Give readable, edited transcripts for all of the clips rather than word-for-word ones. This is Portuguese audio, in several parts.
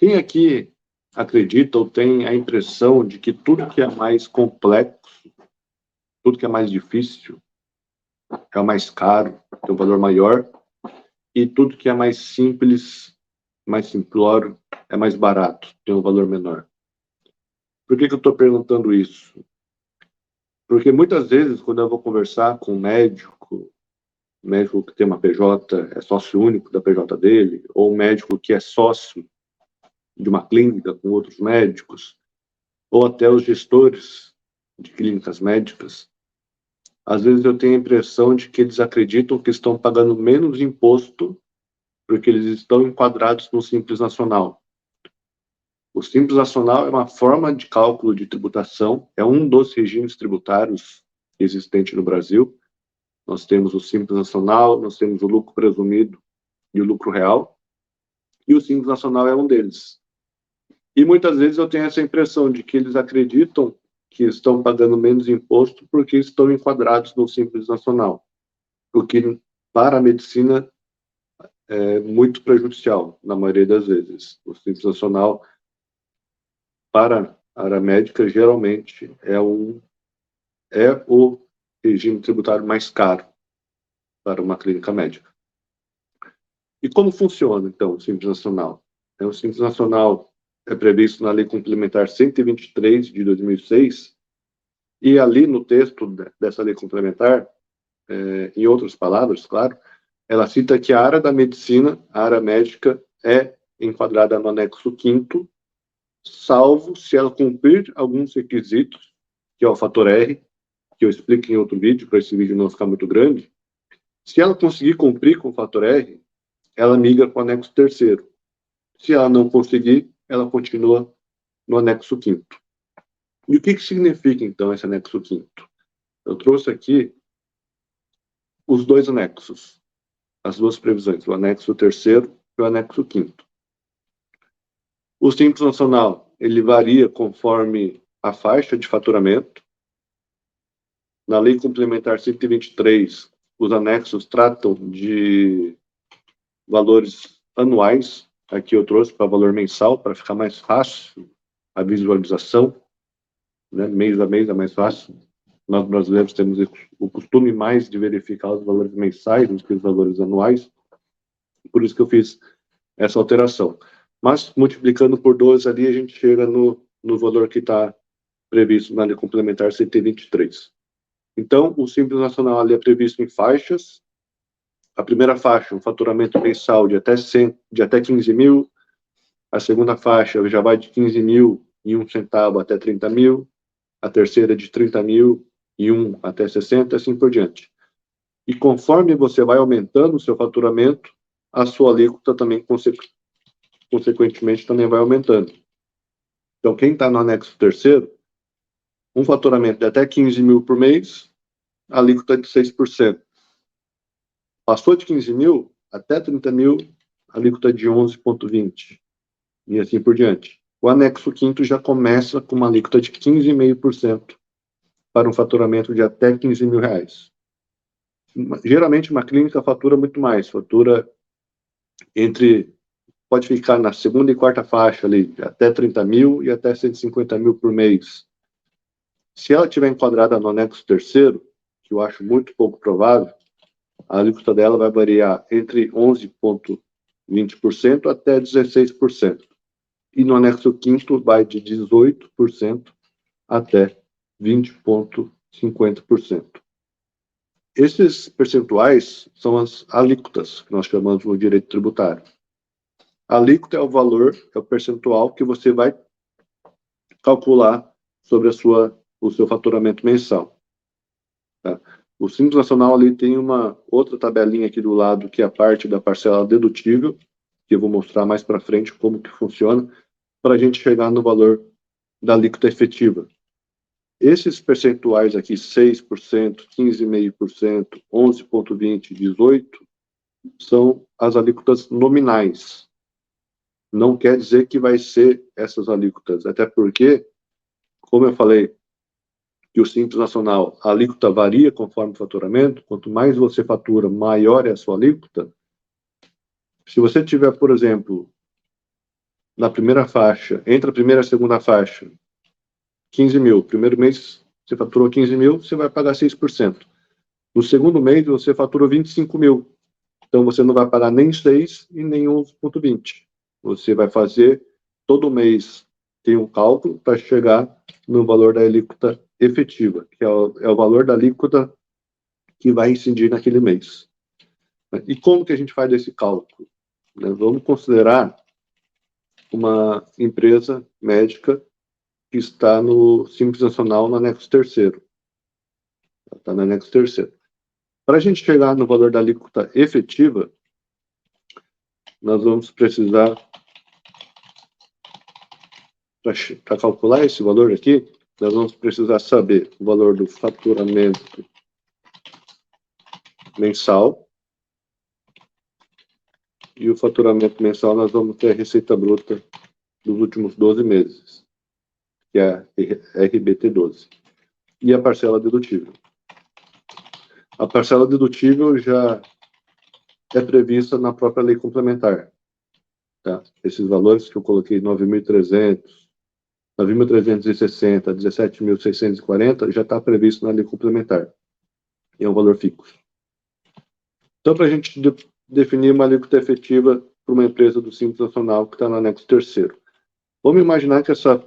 Quem aqui acredita ou tem a impressão de que tudo que é mais complexo, tudo que é mais difícil, é o mais caro, tem um valor maior, e tudo que é mais simples, mais simplório, é mais barato, tem um valor menor? Por que eu estou perguntando isso? Porque muitas vezes, quando eu vou conversar com um médico que tem uma PJ, é sócio único da PJ dele, ou um médico que é sócio de uma clínica com outros médicos, ou até os gestores de clínicas médicas, às vezes eu tenho a impressão de que eles acreditam que estão pagando menos imposto porque eles estão enquadrados no Simples Nacional. O Simples Nacional é uma forma de cálculo de tributação, é um dos regimes tributários existentes no Brasil. Nós temos o Simples Nacional, nós temos o lucro presumido e o lucro real, e o Simples Nacional é um deles. E muitas vezes eu tenho essa impressão de que eles acreditam que estão pagando menos imposto porque estão enquadrados no Simples Nacional, o que para a medicina é muito prejudicial, na maioria das vezes. O Simples Nacional, para a área médica, geralmente é o regime tributário mais caro para uma clínica médica. E como funciona, então, o Simples Nacional? O Simples Nacional é previsto na Lei Complementar 123 de 2006, e ali no texto dessa lei complementar, em outras palavras, claro, ela cita que a área da medicina, a área médica, é enquadrada no anexo 5º, salvo se ela cumprir alguns requisitos, que é o fator R, que eu explico em outro vídeo, para esse vídeo não ficar muito grande. Se ela conseguir cumprir com o fator R, ela migra para o anexo 3º. Se ela não conseguir, ela continua no anexo 5º. E o que significa, então, esse anexo 5º? Eu trouxe aqui os dois anexos, as duas previsões, o anexo 3º e o anexo 5º. O Simples Nacional, ele varia conforme a faixa de faturamento. Na Lei Complementar 123, os anexos tratam de valores anuais. Aqui eu trouxe para valor mensal, para ficar mais fácil a visualização, né? Mês a mês é mais fácil. Nós brasileiros temos o costume mais de verificar os valores mensais do que os valores anuais, por isso que eu fiz essa alteração. Mas, multiplicando por 12 ali, a gente chega no valor que está previsto na Lei Complementar 123. Então, o Simples Nacional ali é previsto em faixas. A primeira faixa, um faturamento mensal de até 15 mil. A segunda faixa já vai de 15 mil e 1 centavo até 30 mil. A terceira de 30 mil e 1 até 60, assim por diante. E conforme você vai aumentando o seu faturamento, a sua alíquota também, consequentemente, também vai aumentando. Então, quem está no anexo 3º, um faturamento de até 15 mil por mês, a alíquota é de 6%. Passou de 15 mil, até 30 mil, a alíquota é de 11,20%. E assim por diante. O anexo 5º já começa com uma alíquota de 15,5% para um faturamento de até 15 mil reais. Geralmente, uma clínica fatura muito mais, fatura pode ficar na segunda e quarta faixa ali, até 30 mil e até 150 mil por mês. Se ela estiver enquadrada no anexo 3º, que eu acho muito pouco provável, a alíquota dela vai variar entre 11,20% até 16%. E no anexo 5º vai de 18% até 20,50%. Esses percentuais são as alíquotas, que nós chamamos no direito tributário. A alíquota é o valor, é o percentual que você vai calcular sobre o seu faturamento mensal. Tá? O Simples Nacional ali tem uma outra tabelinha aqui do lado, que é a parte da parcela dedutível, que eu vou mostrar mais para frente como que funciona, para a gente chegar no valor da alíquota efetiva. Esses percentuais aqui, 6%, 15,5%, 11,20%, 18%, são as alíquotas nominais. Não quer dizer que vai ser essas alíquotas, até porque, como eu falei, que o Simples Nacional, a alíquota varia conforme o faturamento, quanto mais você fatura, maior é a sua alíquota. Se você tiver, por exemplo, na primeira faixa, entre a primeira e a segunda faixa, 15 mil. Primeiro mês, você faturou 15 mil, você vai pagar 6%. No segundo mês, você faturou 25 mil. Então, você não vai pagar nem 6 e nem 11,20. Você vai fazer, todo mês, tem um cálculo para chegar no valor da alíquota efetiva, que é o valor da alíquota que vai incidir naquele mês. E como que a gente faz esse cálculo? Vamos considerar uma empresa médica que está no Simples Nacional, no anexo terceiro. Está no anexo terceiro. Para a gente chegar no valor da alíquota efetiva, nós vamos precisar, para calcular esse valor aqui, nós vamos precisar saber o valor do faturamento mensal, e o faturamento mensal nós vamos ter a receita bruta dos últimos 12 meses, que é a RBT12, e a parcela dedutível. A parcela dedutível já é prevista na própria lei complementar. Tá? Esses valores que eu coloquei, 9.300, 9.360, 17.640, já está previsto na lei complementar. E é um valor fixo. Então, para a gente definir uma alíquota efetiva para uma empresa do Simples Nacional que está no anexo terceiro. Vamos imaginar que essa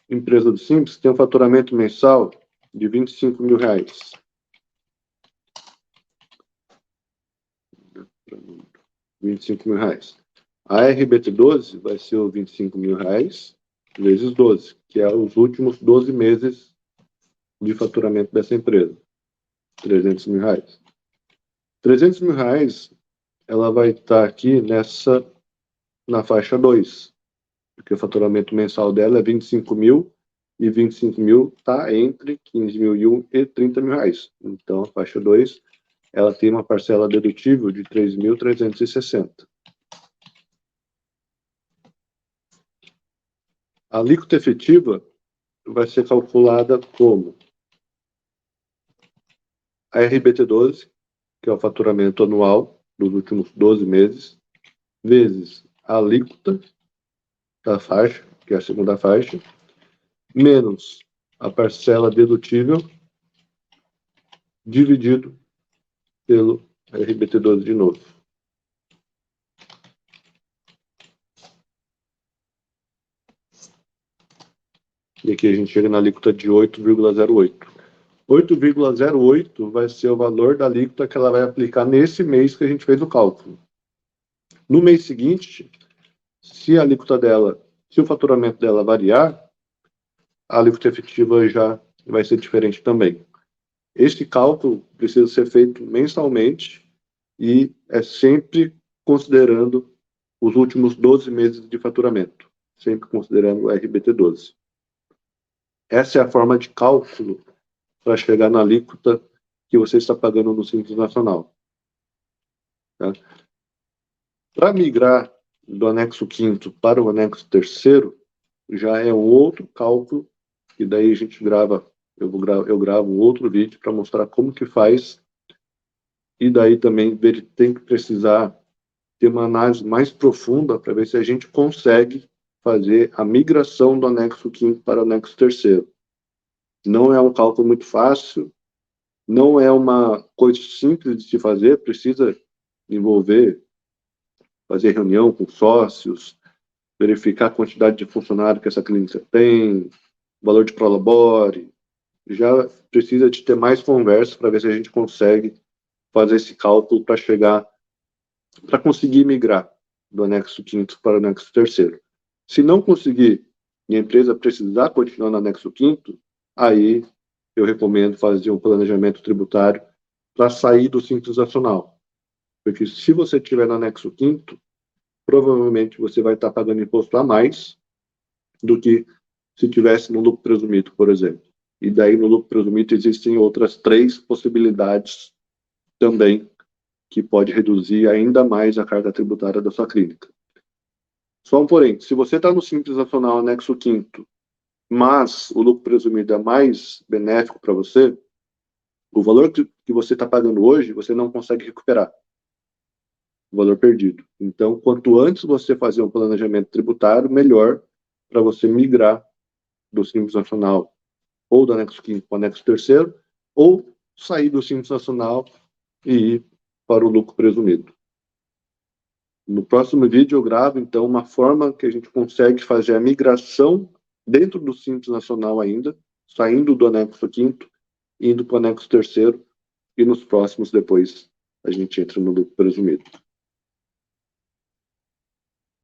empresa do Simples tem um faturamento mensal de R$25 mil. R$25 mil. A RBT12 vai ser o R$25 mil vezes 12, que é os últimos 12 meses de faturamento dessa empresa. R$300 mil. R$300 mil, ela vai estar aqui na faixa 2, porque o faturamento mensal dela é 25 mil, e 25 mil está entre 15.001 e 30 mil reais. Então, a faixa 2, ela tem uma parcela dedutível de 3.360. A alíquota efetiva vai ser calculada como a RBT12, que é o faturamento anual dos últimos 12 meses, vezes a alíquota da faixa, que é a segunda faixa, menos a parcela dedutível, dividido pelo RBT12 de novo. E aqui a gente chega na alíquota de 8,08. 8,08 vai ser o valor da alíquota que ela vai aplicar nesse mês que a gente fez o cálculo. No mês seguinte, se a alíquota dela, se o faturamento dela variar, a alíquota efetiva já vai ser diferente também. Este cálculo precisa ser feito mensalmente e é sempre considerando os últimos 12 meses de faturamento, sempre considerando o RBT12. Essa é a forma de cálculo para chegar na alíquota que você está pagando no Simples Nacional. Tá? Para migrar do anexo 5º para o anexo 3º, já é um outro cálculo, e daí a gente grava, eu gravo um outro vídeo para mostrar como que faz, e daí também tem que precisar ter uma análise mais profunda para ver se a gente consegue fazer a migração do anexo 5º para o anexo 3º. Não é um cálculo muito fácil, não é uma coisa simples de se fazer, precisa envolver, fazer reunião com sócios, verificar a quantidade de funcionários que essa clínica tem, valor de prolabore, já precisa de ter mais conversa para ver se a gente consegue fazer esse cálculo para conseguir migrar do anexo 5º para o anexo 3º. Se não conseguir e a empresa precisar continuar no anexo 5º, aí eu recomendo fazer um planejamento tributário para sair do Simples Nacional. Porque se você estiver no anexo 5º, provavelmente você vai estar pagando imposto a mais do que se tivesse no lucro presumido, por exemplo. E daí no lucro presumido existem outras 3 possibilidades também que pode reduzir ainda mais a carga tributária da sua clínica. Só um porém, se você está no Simples Nacional anexo 5º, mas o lucro presumido é mais benéfico para você, o valor que você está pagando hoje, você não consegue recuperar. o valor perdido. Então, quanto antes você fazer um planejamento tributário, melhor para você migrar do Simples Nacional ou do anexo 5º para o anexo 3º, ou sair do Simples Nacional e ir para o lucro presumido. No próximo vídeo eu gravo, então, uma forma que a gente consegue fazer a migração dentro do Simples Nacional ainda, saindo do anexo 5º, indo para o anexo 3º, e nos próximos depois a gente entra no lucro presumido.